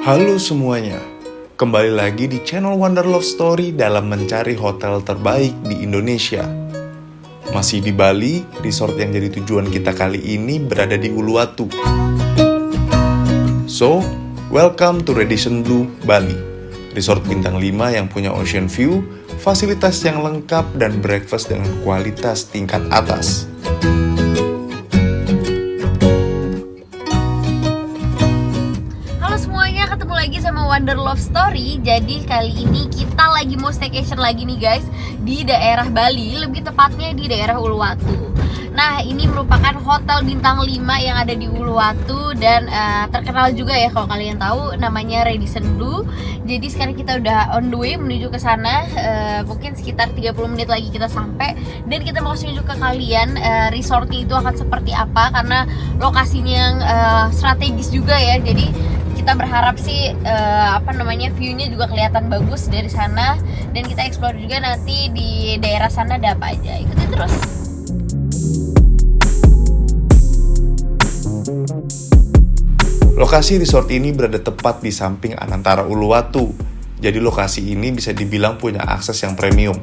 Halo semuanya, kembali lagi di channel Wonder Love Story dalam mencari hotel terbaik di Indonesia. Masih di Bali, resort yang jadi tujuan kita kali ini berada di Uluwatu. So, welcome to Radisson Blu, Bali. Resort bintang 5 yang punya ocean view, fasilitas yang lengkap dan breakfast dengan kualitas tingkat atas. Ketemu lagi sama Wonder Love Story. Jadi kali ini kita lagi mau staycation lagi nih guys, di daerah Bali, lebih tepatnya di daerah Uluwatu. Nah, ini merupakan hotel bintang 5 yang ada di Uluwatu dan terkenal juga ya kalau kalian tahu, namanya Radisson Blu. Jadi sekarang kita udah on the way menuju ke sana. Mungkin sekitar 30 menit lagi kita sampai, dan kita mau kasih tunjuk ke kalian resortnya itu akan seperti apa, karena lokasinya yang strategis juga ya. Jadi kita berharap sih view-nya juga kelihatan bagus dari sana, dan kita explore juga nanti di daerah sana ada apa aja. Ikutin terus. Lokasi resort ini berada tepat di samping Anantara Uluwatu. Jadi lokasi ini bisa dibilang punya akses yang premium.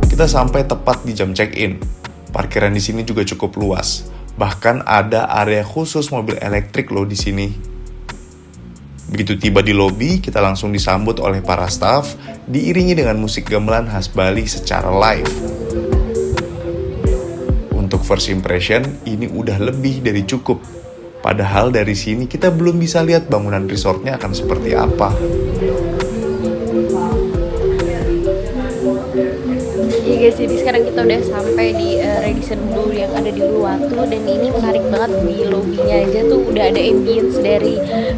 Kita sampai tepat di jam check-in. Parkiran di sini juga cukup luas. Bahkan ada area khusus mobil elektrik loh di sini. Begitu tiba di lobi, kita langsung disambut oleh para staff, diiringi dengan musik gamelan khas Bali secara live. Untuk first impression, ini udah lebih dari cukup. Padahal dari sini kita belum bisa lihat bangunan resortnya akan seperti apa. Iya guys, jadi sekarang kita udah sampai di Radisson Blu yang ada di Uluwatu, dan ini menarik banget. Di lobbynya aja tuh udah ada ambience dari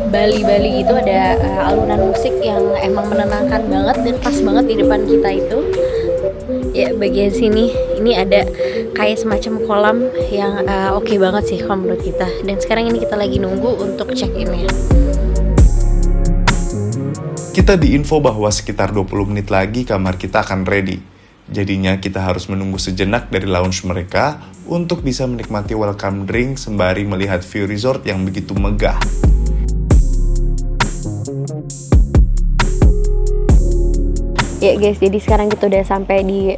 Bali-Bali, itu ada alunan musik yang emang menenangkan banget dan pas banget di depan kita itu. Ya, bagian sini ini ada kayak semacam kolam yang oke banget sih kalau menurut kita. Dan sekarang ini kita lagi nunggu untuk check-in-nya. Kita diinfo bahwa sekitar 20 menit lagi kamar kita akan ready. Jadinya kita harus menunggu sejenak dari lounge mereka untuk bisa menikmati welcome drink sembari melihat view resort yang begitu megah. Ya guys, jadi sekarang kita udah sampai di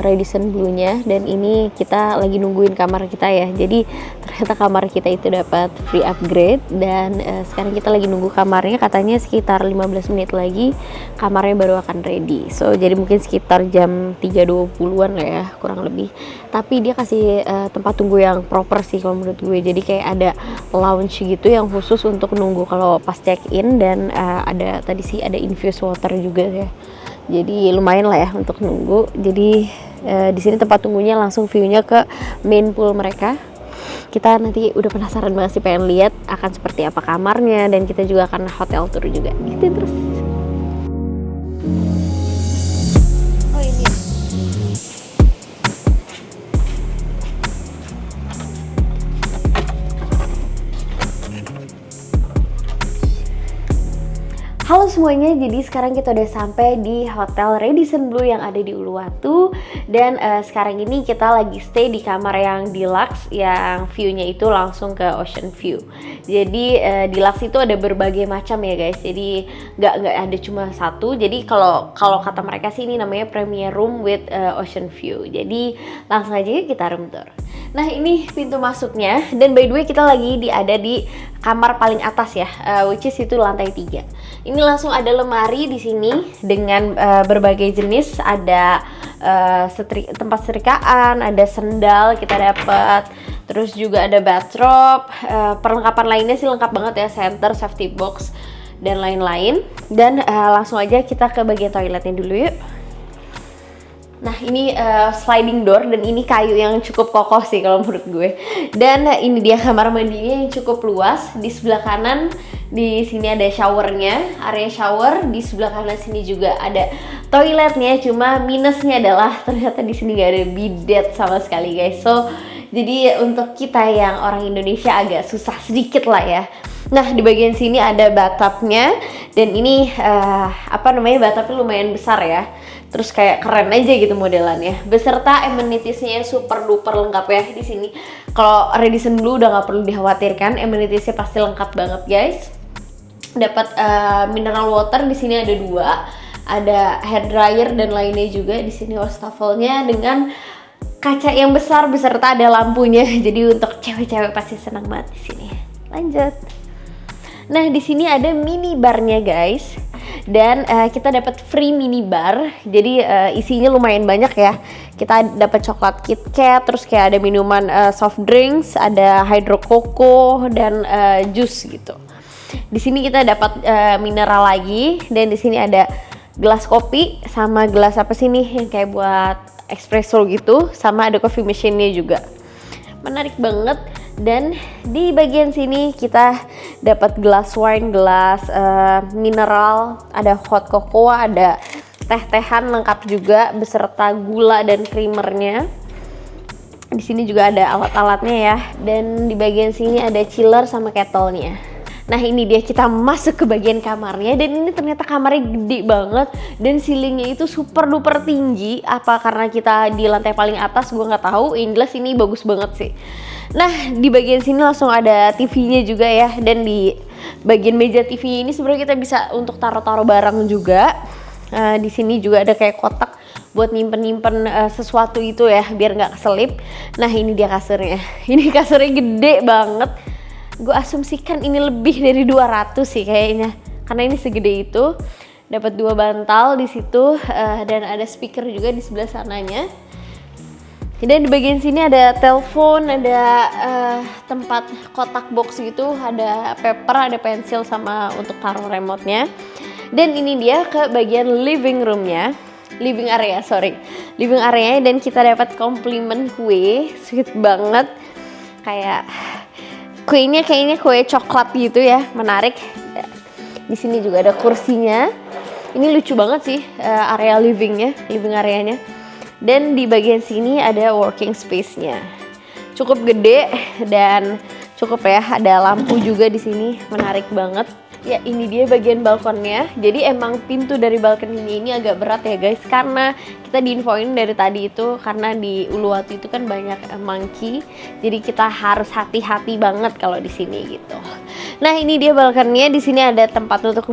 Radisson Blu-nya, dan ini kita lagi nungguin kamar kita ya. Jadi ternyata kamar kita itu dapat free upgrade, dan sekarang kita lagi nunggu kamarnya. Katanya sekitar 15 menit lagi kamarnya baru akan ready. So jadi mungkin sekitar jam 3.20-an lah ya, kurang lebih. Tapi dia kasih tempat tunggu yang proper sih kalau menurut gue. Jadi kayak ada lounge gitu yang khusus untuk nunggu kalau pas check in, dan ada tadi sih ada infused water juga ya. Jadi lumayan lah ya untuk nunggu. Jadi di sini tempat tunggunya langsung view-nya ke main pool mereka. Kita nanti udah penasaran banget sih, pengen lihat akan seperti apa kamarnya, dan kita juga akan hotel tour juga. Gitu terus. Oh ini. Halo semuanya, jadi sekarang kita udah sampai di Hotel Radisson Blu yang ada di Uluwatu, dan sekarang ini kita lagi stay di kamar yang deluxe yang view-nya itu langsung ke ocean view. Jadi deluxe itu ada berbagai macam ya guys. Jadi nggak ada cuma satu. Jadi kalau kata mereka sih ini namanya premier room with ocean view. Jadi langsung aja kita room tour. Nah, ini pintu masuknya, dan by the way kita lagi ada di kamar paling atas ya, which is itu lantai 3. Ini langsung ada lemari di sini dengan berbagai jenis, ada tempat setrikaan, ada sendal kita dapat, terus juga ada bathrobe, perlengkapan lainnya sih lengkap banget ya, center, safety box, dan lain-lain. Dan langsung aja kita ke bagian toiletnya dulu yuk. Nah, ini sliding door, dan ini kayu yang cukup kokoh sih kalau menurut gue. Dan ini dia kamar mandinya yang cukup luas. Di sebelah kanan di sini ada showernya, area shower. Di sebelah kanan sini juga ada toiletnya. Cuma minusnya adalah ternyata di sini gak ada bidet sama sekali guys. So jadi untuk kita yang orang Indonesia agak susah sedikit lah ya. Nah, di bagian sini ada bathtubnya, dan ini bathtubnya lumayan besar ya. Terus kayak keren aja gitu modelannya. Beserta amenitiesnya yang super duper lengkap ya di sini. Kalau Radisson Blu udah nggak perlu dikhawatirkan, amenitiesnya pasti lengkap banget guys. Dapat mineral water di sini ada 2, ada hair dryer dan lainnya juga di sini, wastafelnya dengan kaca yang besar beserta ada lampunya. Jadi untuk cewek-cewek pasti senang banget di sini. Lanjut. Nah, di sini ada mini barnya guys, dan kita dapat free mini bar. Jadi isinya lumayan banyak ya. Kita dapat coklat KitKat, terus kayak ada minuman soft drinks, ada hydro coco dan jus gitu. Di sini kita dapat mineral lagi, dan di sini ada gelas kopi sama gelas apa sih nih yang kayak buat espresso gitu, sama ada coffee machine-nya juga. Menarik banget. Dan di bagian sini kita dapat gelas wine, gelas mineral, ada hot cocoa, ada teh-tehan lengkap juga beserta gula dan creamernya. Di sini juga ada alat-alatnya ya. Dan di bagian sini ada chiller sama kettle-nya. Nah, ini dia, kita masuk ke bagian kamarnya, dan ini ternyata kamarnya gede banget dan ceilingnya itu super duper tinggi. Apa karena kita di lantai paling atas, gue nggak tahu. Yang jelas ini bagus banget sih. Nah, di bagian sini langsung ada TV-nya juga ya, dan di bagian meja TV ini sebenarnya kita bisa untuk taruh-taruh barang juga. Di sini juga ada kayak kotak buat nyimpen sesuatu itu ya, biar nggak keselip. Nah, ini dia kasurnya. Ini kasurnya gede banget. Gue asumsikan ini lebih dari 200 sih kayaknya, karena ini segede itu. Dapat 2 bantal di situ, dan ada speaker juga di sebelah sananya. Dan di bagian sini ada telepon, ada tempat kotak box gitu, ada paper, ada pensil sama untuk taruh remote-nya. Dan ini dia ke bagian living area, dan kita dapat komplimen kue, sweet banget. Kayak kuenya kayaknya kue coklat gitu ya, menarik. Di sini juga ada kursinya. Ini lucu banget sih area living areanya. Dan di bagian sini ada working space-nya. Cukup gede dan cukup ya, ada lampu juga di sini, menarik banget. Ya, ini dia bagian balkonnya. Jadi emang pintu dari balkoninya ini agak berat ya guys, karena kita diinfoin dari tadi itu karena di Uluwatu itu kan banyak monkey. Jadi kita harus hati-hati banget kalau di sini gitu. Nah, ini dia balkonnya. Di sini ada tempat untuk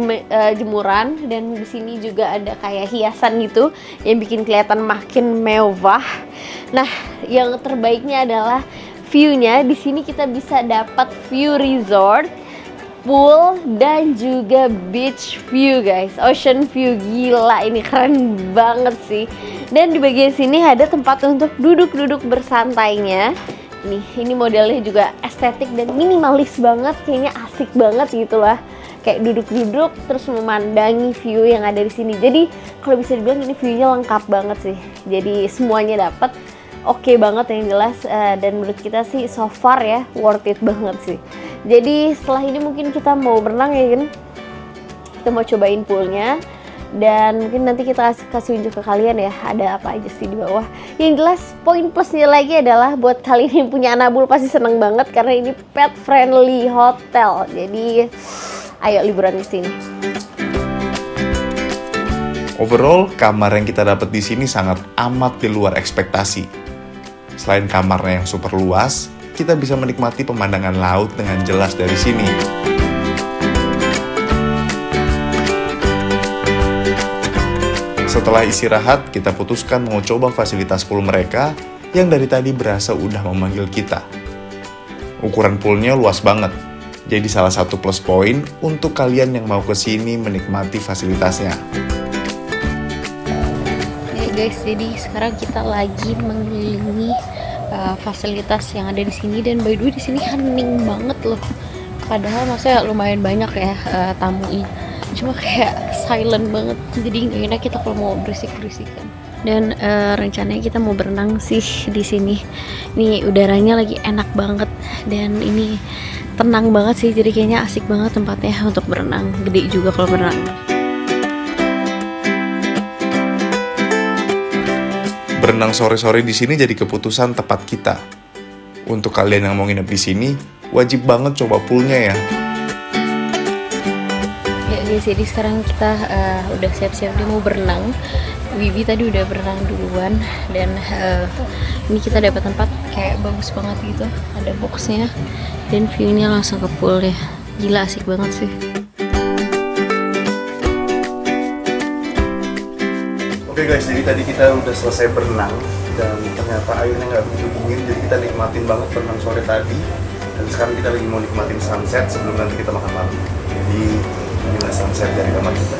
jemuran, dan di sini juga ada kayak hiasan gitu yang bikin kelihatan makin mewah. Nah, yang terbaiknya adalah view-nya. Di sini kita bisa dapat view resort, pool, dan juga beach view guys, ocean view. Gila, ini keren banget sih. Dan di bagian sini ada tempat untuk duduk-duduk bersantainya. Nih, ini modelnya juga estetik dan minimalis banget, kayaknya asik banget gitu lah. Kayak duduk-duduk terus memandangi view yang ada di sini. Jadi kalau bisa dibilang ini view-nya lengkap banget sih. Jadi semuanya dapat. Oke banget yang jelas, dan menurut kita sih so far ya worth it banget sih. Jadi setelah ini mungkin kita mau berenang ya kan, kita mau cobain poolnya, dan mungkin nanti kita kasih unjuk ke kalian ya ada apa aja sih di bawah. Yang jelas poin plusnya lagi adalah buat kalian yang punya anak bul pasti seneng banget karena ini pet friendly hotel. Jadi ayo liburan di sini. Overall, kamar yang kita dapat di sini sangat amat di luar ekspektasi. Selain kamarnya yang super luas, kita bisa menikmati pemandangan laut dengan jelas dari sini. Setelah istirahat, kita putuskan mau coba fasilitas pool mereka yang dari tadi berasa udah memanggil kita. Ukuran poolnya luas banget, jadi salah satu plus poin untuk kalian yang mau kesini menikmati fasilitasnya. Guys, jadi sekarang kita lagi mengelilingi fasilitas yang ada di sini, dan by the way di sini hening banget loh. Padahal maksudnya lumayan banyak ya tamunya, cuma kayak silent banget. Jadi nggak enak kita kalau mau berisik-berisikan. Dan rencananya kita mau berenang sih di sini. Nih udaranya lagi enak banget dan ini tenang banget sih. Jadi kayaknya asik banget tempatnya untuk berenang. Gede juga kalau berenang. Berenang sore-sore di sini jadi keputusan tepat kita. Untuk kalian yang mau nginep di sini, wajib banget coba poolnya ya. guys, jadi sekarang kita udah siap-siap nih mau berenang. Wibi tadi udah berenang duluan dan ini kita dapat tempat kayak bagus banget gitu, ada boxnya dan view-nya langsung ke pool ya. Gila asik banget sih. Oke guys, jadi tadi kita udah selesai berenang dan ternyata airnya nggak begitu dingin, jadi kita nikmatin banget berenang sore tadi. Dan sekarang kita lagi mau nikmatin sunset sebelum nanti kita makan malam. Jadi inilah sunset dari kamar kita.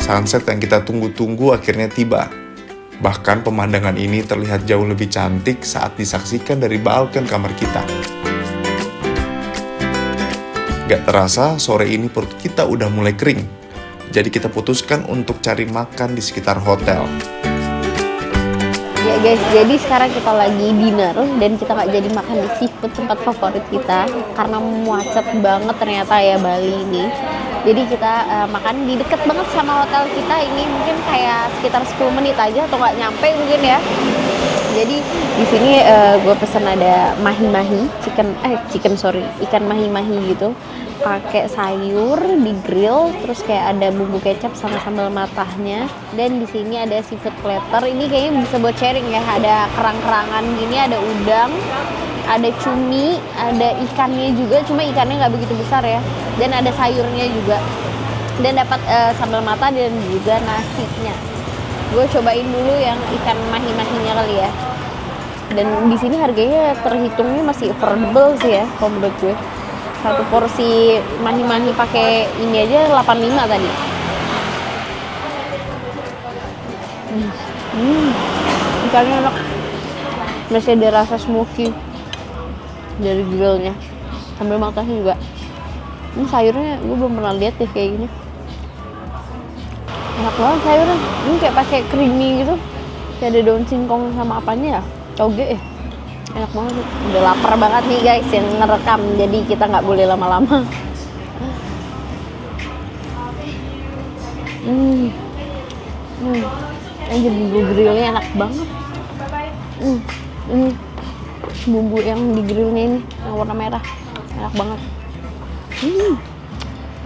Sunset yang kita tunggu-tunggu akhirnya tiba. Bahkan pemandangan ini terlihat jauh lebih cantik saat disaksikan dari balkon kamar kita. Gak terasa, sore ini perut kita udah mulai kering. Jadi kita putuskan untuk cari makan di sekitar hotel. Ya guys, jadi sekarang kita lagi dinner dan kita nggak jadi makan di seafood tempat favorit kita karena macet banget ternyata ya Bali ini. Jadi kita makan di deket banget sama hotel kita ini, mungkin kayak sekitar 10 menit aja atau nggak nyampe mungkin ya. Jadi di sini gue pesen ada mahi-mahi, ikan mahi-mahi gitu, pakai sayur di grill, terus kayak ada bumbu kecap sama sambal matahnya. Dan di sini ada seafood platter, ini kayaknya bisa buat sharing ya. Ada kerang-kerangan gini, ada udang, ada cumi, ada ikannya juga, cuma ikannya nggak begitu besar ya. Dan ada sayurnya juga. Dan dapat sambal mata dan juga nasinya. Gue cobain dulu yang ikan mahi-mahinya kali ya. Dan di sini harganya terhitungnya masih affordable sih ya, kalau menurut gue. Satu porsi mahi-mahi pakai ini aja 85 tadi. Ikannya enak. Masih ada rasa smoky dari grillnya. Sambal matahnya juga. Ini sayurnya gue belum pernah lihat deh kayak gini. Enak banget sayurnya. Ini kayak pakai creamy gitu. Kayak ada daun singkong sama apanya ya? Toge ya. Enak banget. Udah lapar banget nih guys yang ngerekam. Jadi kita nggak boleh lama-lama. Anjir, bumbu grillnya enak banget. Ini bumbu yang di grillnya ini yang warna merah. Enak banget.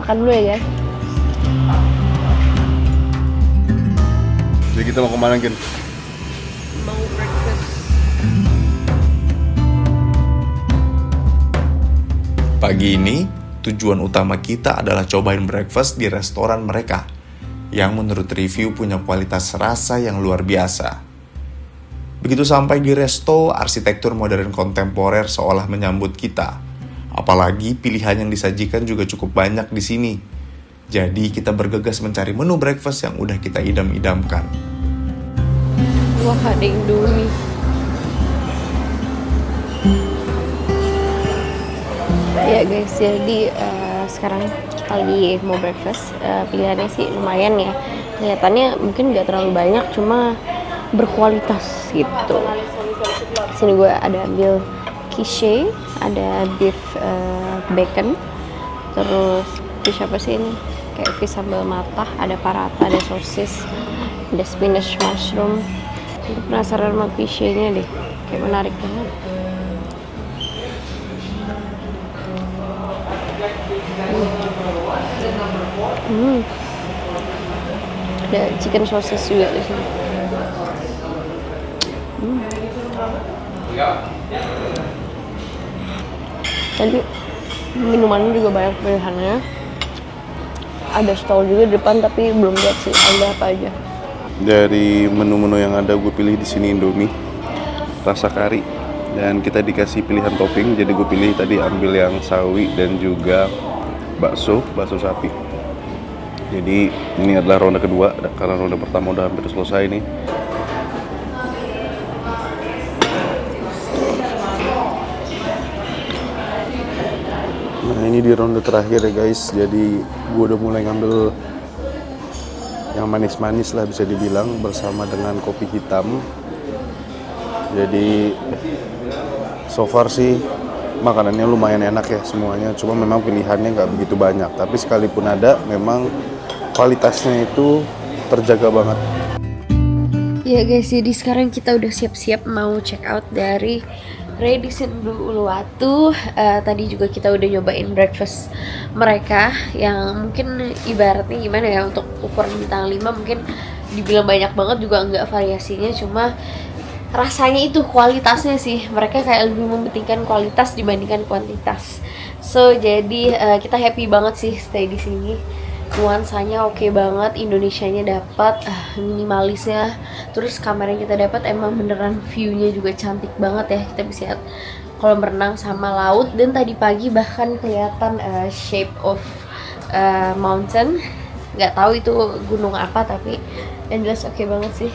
Makan dulu ya guys. Jadi kita mau kemana Gen? Mau breakfast. Pagi ini, tujuan utama kita adalah cobain breakfast di restoran mereka yang menurut review punya kualitas rasa yang luar biasa. Begitu sampai di resto, arsitektur modern kontemporer seolah menyambut kita. Apalagi pilihan yang disajikan juga cukup banyak di sini. Jadi kita bergegas mencari menu breakfast yang udah kita idam-idamkan. Wah, ada Indomie. Ya guys, jadi sekarang kita lagi mau breakfast. Pilihannya sih lumayan ya. Kelihatannya mungkin nggak terlalu banyak, cuma berkualitas gitu. Sini gue ada ambil quiche, ada beef bacon, terus fish apa sih ini? Kayak fish sambal matah, ada paratha, ada sosis, ada spinach mushroom. Aku penasaran sama quiche-nya deh, kayak menarik banget. Ada chicken sosis juga di sini. Tadi minumannya juga banyak pilihannya. Ada stall juga di depan tapi belum lihat sih ada apa aja. Dari menu-menu yang ada gue pilih di sini Indomie rasa kari dan kita dikasih pilihan topping, jadi gue pilih tadi ambil yang sawi dan juga bakso sapi. Jadi ini adalah ronde kedua karena ronde pertama udah hampir selesai nih. Nah ini di ronde terakhir ya guys, jadi gue udah mulai ngambil yang manis-manis lah bisa dibilang bersama dengan kopi hitam. Jadi so far sih makanannya lumayan enak ya semuanya, cuma memang pilihannya nggak begitu banyak, tapi sekalipun ada memang kualitasnya itu terjaga banget. Ya guys, jadi sekarang kita udah siap-siap mau check out dari Radisson Blu Uluwatu. Tadi juga kita udah nyobain breakfast mereka yang mungkin ibaratnya gimana ya, untuk ukuran bintang 5 mungkin dibilang banyak banget juga enggak variasinya, cuma rasanya itu kualitasnya sih, mereka kayak lebih mementingkan kualitas dibandingkan kuantitas. So jadi kita happy banget sih stay di sini. Nuansanya oke banget, Indonesianya dapat, minimalisnya, terus kamar yang kita dapat emang beneran view-nya juga cantik banget ya. Kita bisa lihat kolam renang sama laut, dan tadi pagi bahkan kelihatan shape of mountain. Nggak tahu itu gunung apa, tapi yang jelas oke banget sih.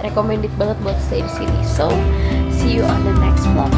Recommended banget buat stay di sini. So see you on the next vlog.